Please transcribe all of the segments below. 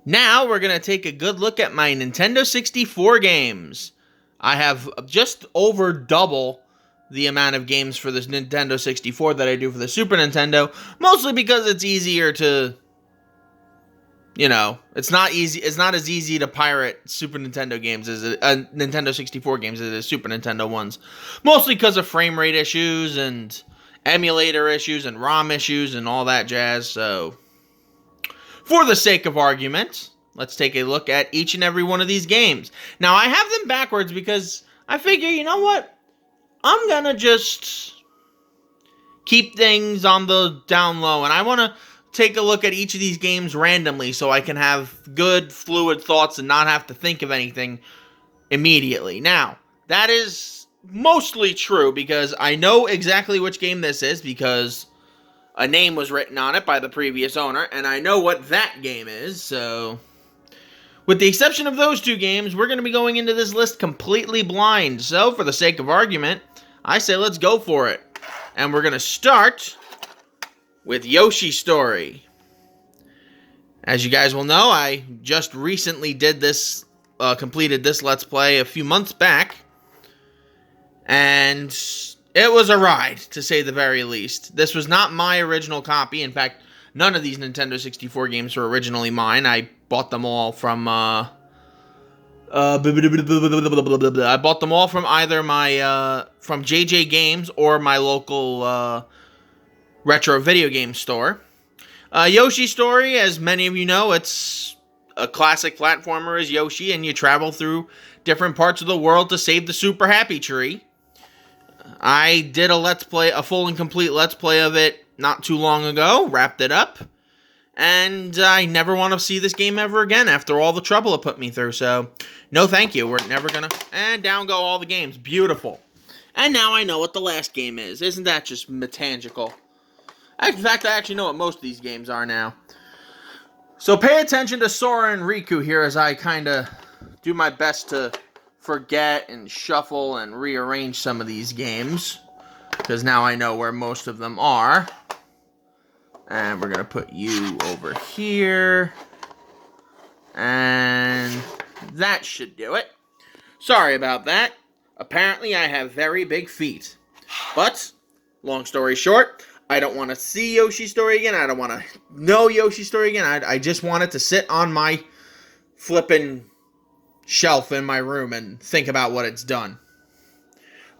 Now we're going to take a good look at my Nintendo 64 games. I have just over double the amount of games for this Nintendo 64 that I do for the Super Nintendo, mostly because it's easier to, it's not as easy to pirate Super Nintendo games as Nintendo 64 games as it is Super Nintendo ones. Mostly because of frame rate issues and emulator issues and ROM issues and all that jazz. So, for the sake of argument, let's take a look at each and every one of these games. Now, I have them backwards because I figure, you know what? I'm gonna just keep things on the down low, and I want to take a look at each of these games randomly so I can have good, fluid thoughts and not have to think of anything immediately. Now, that is mostly true because I know exactly which game this is because a name was written on it by the previous owner, and I know what that game is, so with the exception of those two games, we're going to be going into this list completely blind. So, for the sake of argument, I say let's go for it. And we're going to start with Yoshis Story. As you guys will know, I just recently did this, completed this Let's Play a few months back. And it was a ride, to say the very least. This was not my original copy. In fact, none of these Nintendo 64 games were originally mine. I bought them all from, I bought them all from either my, from JJ Games or my local, retro video game store. Yoshi's Story, as many of you know, it's a classic platformer as Yoshi, and you travel through different parts of the world to save the Super Happy Tree. I did a full and complete Let's Play of it not too long ago, wrapped it up, and I never want to see this game ever again after all the trouble it put me through, so no thank you, we're never gonna, and down go all the games, beautiful. And now I know what the last game is, isn't that just magical? In fact, I actually know what most of these games are now. So pay attention to Sora and Riku here as I kind of do my best to forget and shuffle and rearrange some of these games, because now I know where most of them are. And we're going to put you over here. And that should do it. Sorry about that. Apparently I have very big feet. But, long story short, I don't want to see Yoshi's Story again. I don't want to know Yoshi's Story again. I just want it to sit on my flippin' shelf in my room and think about what it's done.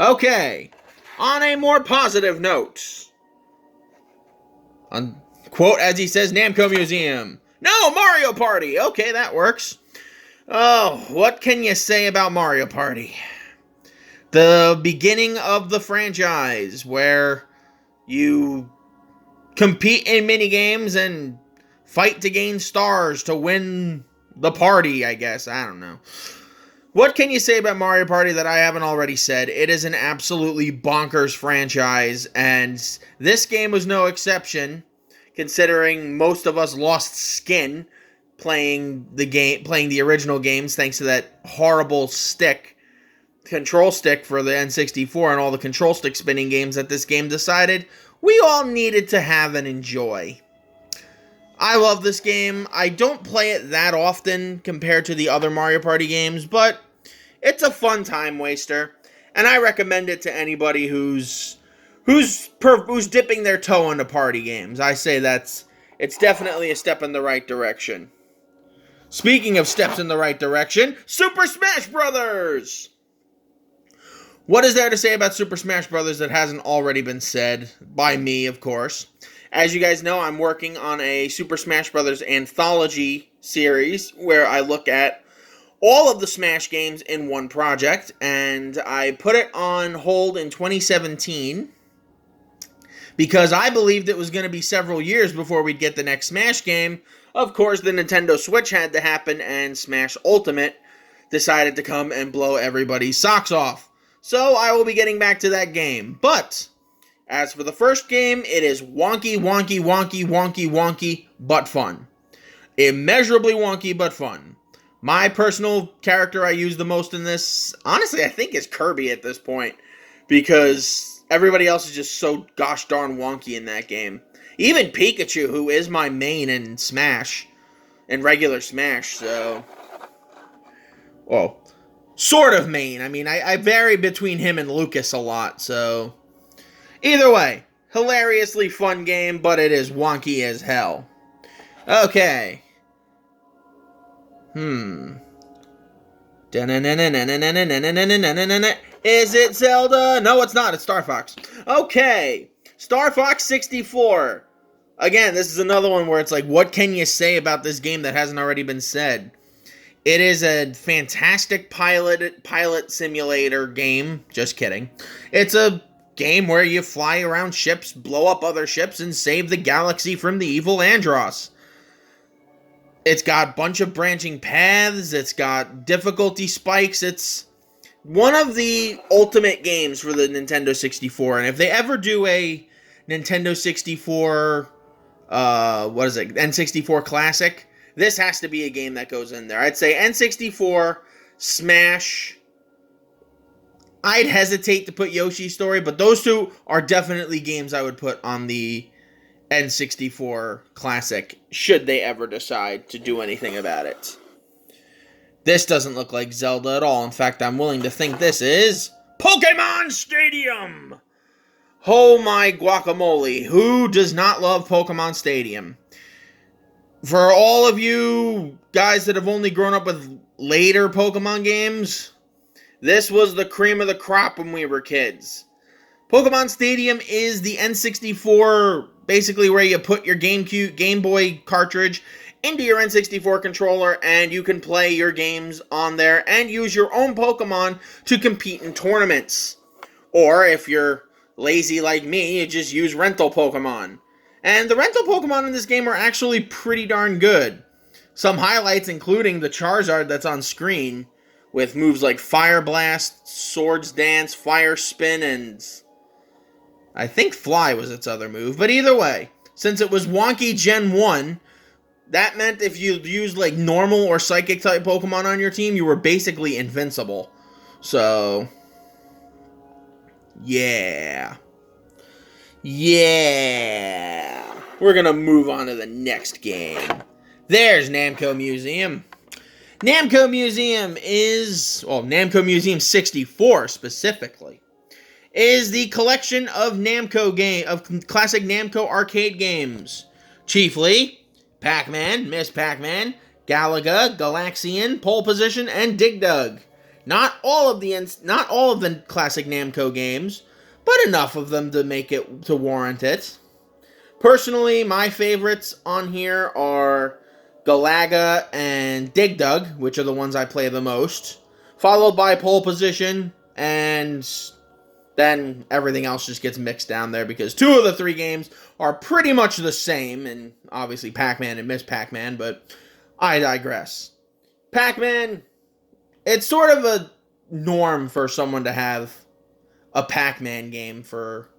Okay. On a more positive note. Quote, as he says, Namco Museum. No, Mario Party! Okay, that works. Oh, what can you say about Mario Party? The beginning of the franchise, where you compete in minigames and fight to gain stars to win the party, I guess. I don't know. What can you say about Mario Party that I haven't already said? It is an absolutely bonkers franchise, and this game was no exception, considering most of us lost skin playing the original games thanks to that horrible control stick for the N64 and all the control stick spinning games that this game decided we all needed to have and enjoy. I love this game. I don't play it that often compared to the other Mario Party games, but it's a fun time waster, and I recommend it to anybody who's dipping their toe into party games. I say it's definitely a step in the right direction. Speaking of steps in the right direction, Super Smash Brothers! What is there to say about Super Smash Brothers that hasn't already been said? By me, of course. As you guys know, I'm working on a Super Smash Brothers anthology series where I look at all of the Smash games in one project, and I put it on hold in 2017 because I believed it was going to be several years before we'd get the next Smash game. Of course, the Nintendo Switch had to happen, and Smash Ultimate decided to come and blow everybody's socks off. So I will be getting back to that game, but as for the first game, it is wonky, wonky, wonky, wonky, wonky, but fun. Immeasurably wonky, but fun. My personal character I use the most in this, honestly, I think is Kirby at this point, because everybody else is just so gosh darn wonky in that game. Even Pikachu, who is my main in Smash, in regular Smash, so... Well, sort of main. I mean, I vary between him and Lucas a lot, so... Either way, hilariously fun game, but it is wonky as hell. Okay. Is it Zelda? No, it's not. It's Star Fox. Okay. Star Fox 64. Again, this is another one where it's like, what can you say about this game that hasn't already been said? It is a fantastic pilot simulator game. Just kidding. It's a game where you fly around ships, blow up other ships, and save the galaxy from the evil Andross. It's got a bunch of branching paths. It's got difficulty spikes. It's one of the ultimate games for the Nintendo 64. And if they ever do a Nintendo 64, N64 Classic, this has to be a game that goes in there. I'd say N64, Smash. I'd hesitate to put Yoshi's Story, but those two are definitely games I would put on the N64 Classic, should they ever decide to do anything about it. This doesn't look like Zelda at all. In fact, I'm willing to think this is Pokemon Stadium! Oh my guacamole, who does not love Pokemon Stadium? For all of you guys that have only grown up with later Pokemon games, this was the cream of the crop when we were kids. Pokemon Stadium is the N64, basically where you put your Game Boy cartridge into your N64 controller, and you can play your games on there and use your own Pokemon to compete in tournaments. Or if you're lazy like me, you just use rental Pokemon. And the rental Pokemon in this game are actually pretty darn good. Some highlights including the Charizard that's on screen, with moves like Fire Blast, Swords Dance, Fire Spin, and I think Fly was its other move. But either way, since it was wonky Gen 1, that meant if you used like normal or psychic type Pokemon on your team, you were basically invincible. So, yeah. We're gonna move on to the next game. There's Namco Museum. Namco Museum is, well, Namco Museum 64 specifically, is the collection of classic Namco arcade games. Chiefly, Pac-Man, Miss Pac-Man, Galaga, Galaxian, Pole Position, and Dig Dug. Not all of the classic Namco games, but enough of them to warrant it. Personally, my favorites on here are Galaga and Dig Dug, which are the ones I play the most, followed by Pole Position, and then everything else just gets mixed down there because two of the three games are pretty much the same, and obviously Pac-Man and Miss Pac-Man, but I digress. Pac-Man, it's sort of a norm for someone to have a Pac-Man game or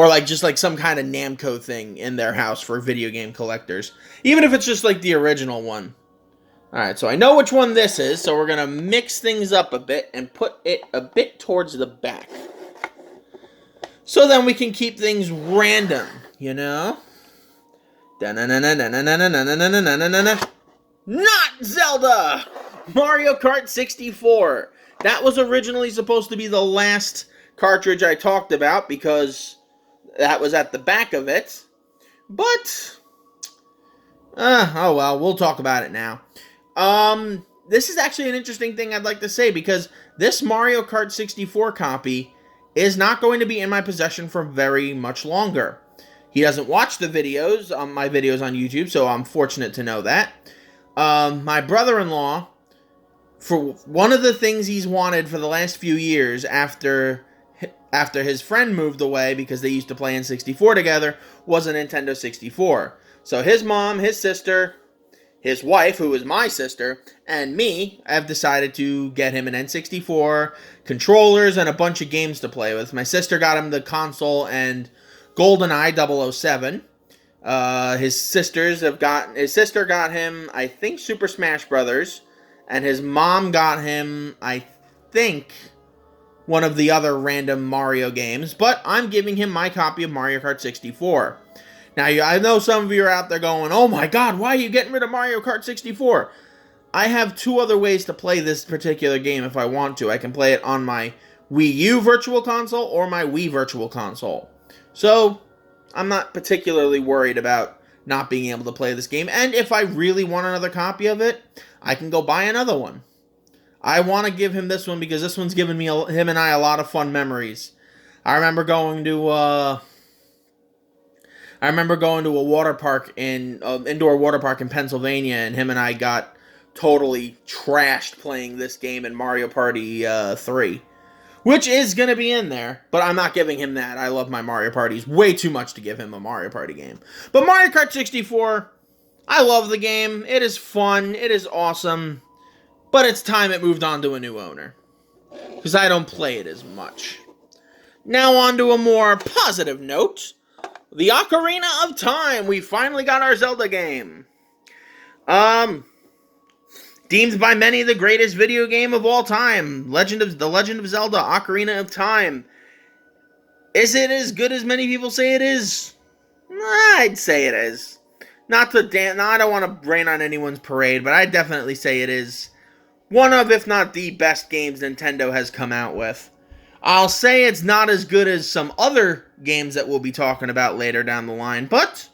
like just like some kind of Namco thing in their house for video game collectors. Even if it's just like the original one. Alright, so I know which one this is, so we're going to mix things up a bit and put it a bit towards the back. So then we can keep things random, you know? Not Zelda! Mario Kart 64. That was originally supposed to be the last cartridge I talked about because that was at the back of it. But, oh well, we'll talk about it now. This is actually an interesting thing I'd like to say because this Mario Kart 64 copy is not going to be in my possession for very much longer. He doesn't watch the videos, my videos on YouTube, so I'm fortunate to know that. My brother-in-law, for one of the things he's wanted for the last few years after his friend moved away because they used to play N64 together, was a Nintendo 64. So his mom, his sister, his wife, who is my sister, and me have decided to get him an N64, controllers, and a bunch of games to play with. My sister got him the console and GoldenEye 007. His sister got him, I think, Super Smash Brothers, and his mom got him, I think, one of the other random Mario games, but I'm giving him my copy of Mario Kart 64. Now, I know some of you are out there going, oh my god, why are you getting rid of Mario Kart 64? I have two other ways to play this particular game if I want to. I can play it on my Wii U Virtual Console or my Wii Virtual Console. So, I'm not particularly worried about not being able to play this game. And if I really want another copy of it, I can go buy another one. I want to give him this one because this one's given me him and I a lot of fun memories. I remember going to a water park indoor water park in Pennsylvania, and him and I got totally trashed playing this game in Mario Party 3. Which is going to be in there, but I'm not giving him that. I love my Mario Parties way too much to give him a Mario Party game. But Mario Kart 64, I love the game. It is fun. It is awesome. But it's time it moved on to a new owner. Because I don't play it as much. Now on to a more positive note. The Ocarina of Time. We finally got our Zelda game. Deemed by many the greatest video game of all time. The Legend of Zelda, Ocarina of Time. Is it as good as many people say it is? I'd say it is. I don't want to rain on anyone's parade, but I'd definitely say it is one of, if not the best games Nintendo has come out with. I'll say it's not as good as some other games that we'll be talking about later down the line, but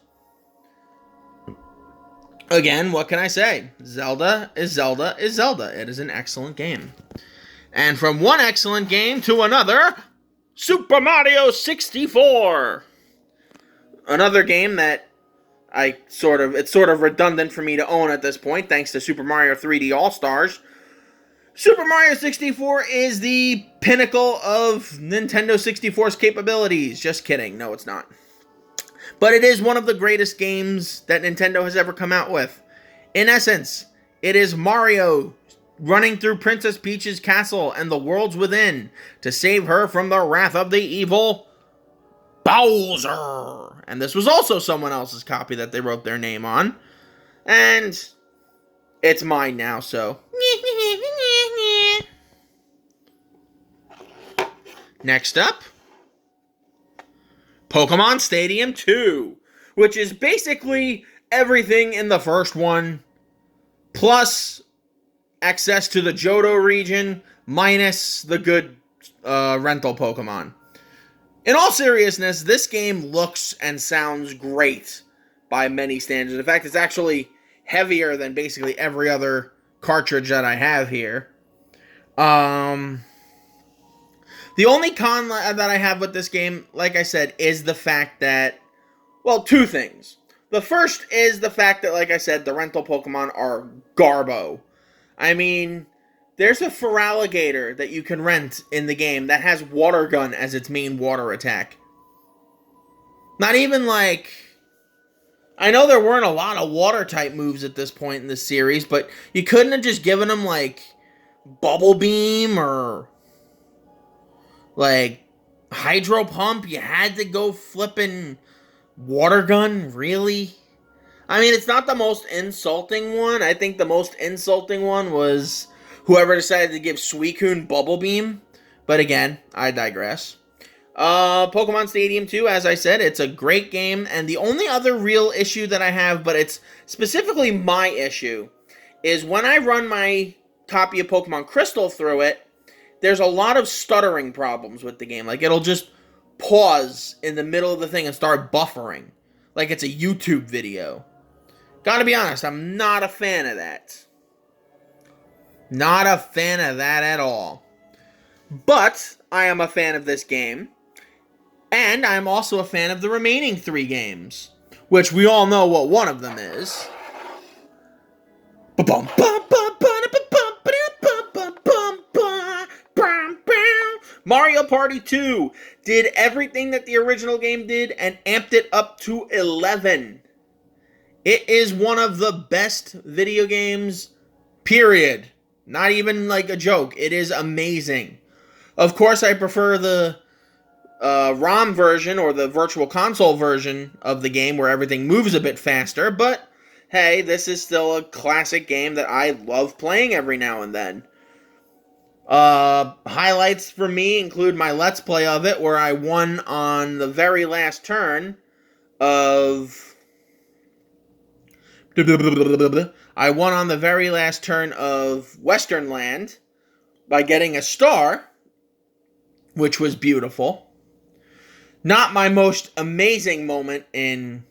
again, what can I say? Zelda is Zelda is Zelda. It is an excellent game. And from one excellent game to another, Super Mario 64. Another game that it's sort of redundant for me to own at this point, thanks to Super Mario 3D All-Stars. Super Mario 64 is the pinnacle of Nintendo 64's capabilities. Just kidding. No, it's not. But it is one of the greatest games that Nintendo has ever come out with. In essence, it is Mario running through Princess Peach's castle and the worlds within to save her from the wrath of the evil Bowser. And this was also someone else's copy that they wrote their name on. And it's mine now, so. Next up, Pokemon Stadium 2, which is basically everything in the first one, plus access to the Johto region, minus the good rental Pokemon. In all seriousness, this game looks and sounds great by many standards. In fact, it's actually heavier than basically every other cartridge that I have here. The only con that I have with this game, like I said, is the fact that, well, two things. The first is the fact that, like I said, the rental Pokemon are garbo. I mean, there's a Feraligatr that you can rent in the game that has Water Gun as its main water attack. Not even like, I know there weren't a lot of water type moves at this point in the series, but you couldn't have just given them like Bubble Beam or like Hydro Pump. You had to go flipping Water Gun, really? I mean, it's not the most insulting one. I think the most insulting one was whoever decided to give Suicune Bubble Beam. But again, I digress. Pokemon Stadium 2, as I said, it's a great game. And the only other real issue that I have, but it's specifically my issue, is when I run my copy of Pokemon Crystal through it, there's a lot of stuttering problems with the game. Like, it'll just pause in the middle of the thing and start buffering. Like it's a YouTube video. Gotta be honest, I'm not a fan of that. Not a fan of that at all. But I am a fan of this game. And I'm also a fan of the remaining 3 games. Which we all know what one of them is. Mario Party 2 did everything that the original game did and amped it up to 11. It is one of the best video games, period. Not even like a joke. It is amazing. Of course, I prefer the ROM version or the Virtual Console version of the game where everything moves a bit faster, but hey, this is still a classic game that I love playing every now and then. Highlights for me include my Let's Play of it, where I won on the very last turn of... I won on the very last turn of Western Land by getting a star, which was beautiful. Not my most amazing moment in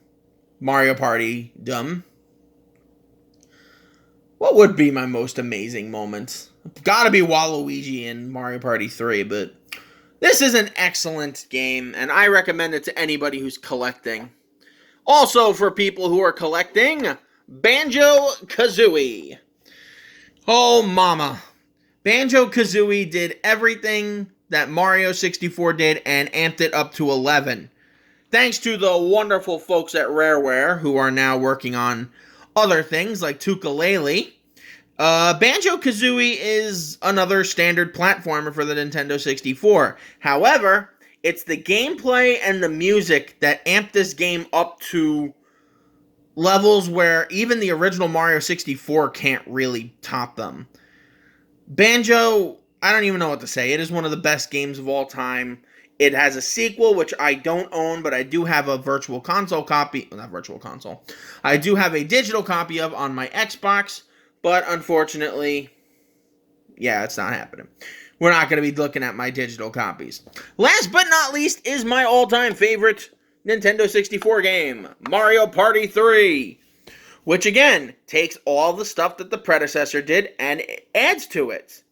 Mario Party Dumb. What would be my most amazing moment? Gotta be Waluigi in Mario Party 3, but this is an excellent game, and I recommend it to anybody who's collecting. Also, for people who are collecting, BanjoKazooie. Oh, mama. BanjoKazooie did everything that Mario 64 did and amped it up to 11. Thanks to the wonderful folks at Rareware, who are now working on other things like Tooka-Laylee. BanjoKazooie is another standard platformer for the Nintendo 64. However, it's the gameplay and the music that amped this game up to levels where even the original Mario 64 can't really top them. Banjo, I don't even know what to say. It is one of the best games of all time. It has a sequel, which I don't own, but I do have a virtual console copy. Not virtual console. I do have a digital copy of on my Xbox, but unfortunately, yeah, it's not happening. We're not going to be looking at my digital copies. Last but not least is my all-time favorite Nintendo 64 game, Mario Party 3, which again takes all the stuff that the predecessor did and adds to it.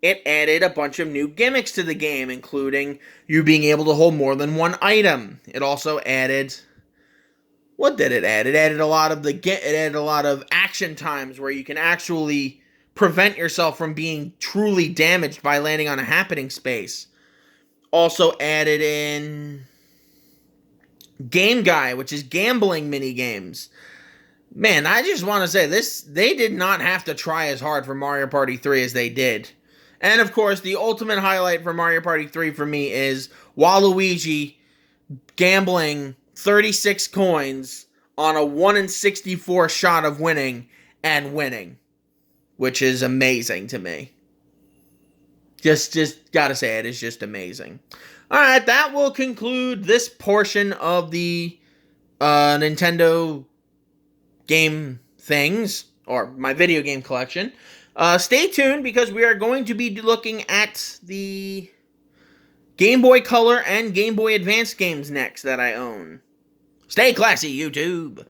It added a bunch of new gimmicks to the game, including you being able to hold more than one item. It also added... What did it add? It added a lot of action times where you can actually prevent yourself from being truly damaged by landing on a happening space. Also added in Game Guy, which is gambling mini games. Man, I just want to say this, they did not have to try as hard for Mario Party 3 as they did. And of course, the ultimate highlight for Mario Party 3 for me is Waluigi gambling 36 coins on a 1 in 64 shot of winning, and winning, which is amazing to me. Just gotta say, it is just amazing. Alright, that will conclude this portion of the Nintendo game things, or my video game collection. Stay tuned, because we are going to be looking at the Game Boy Color and Game Boy Advance games next that I own. Stay classy, YouTube!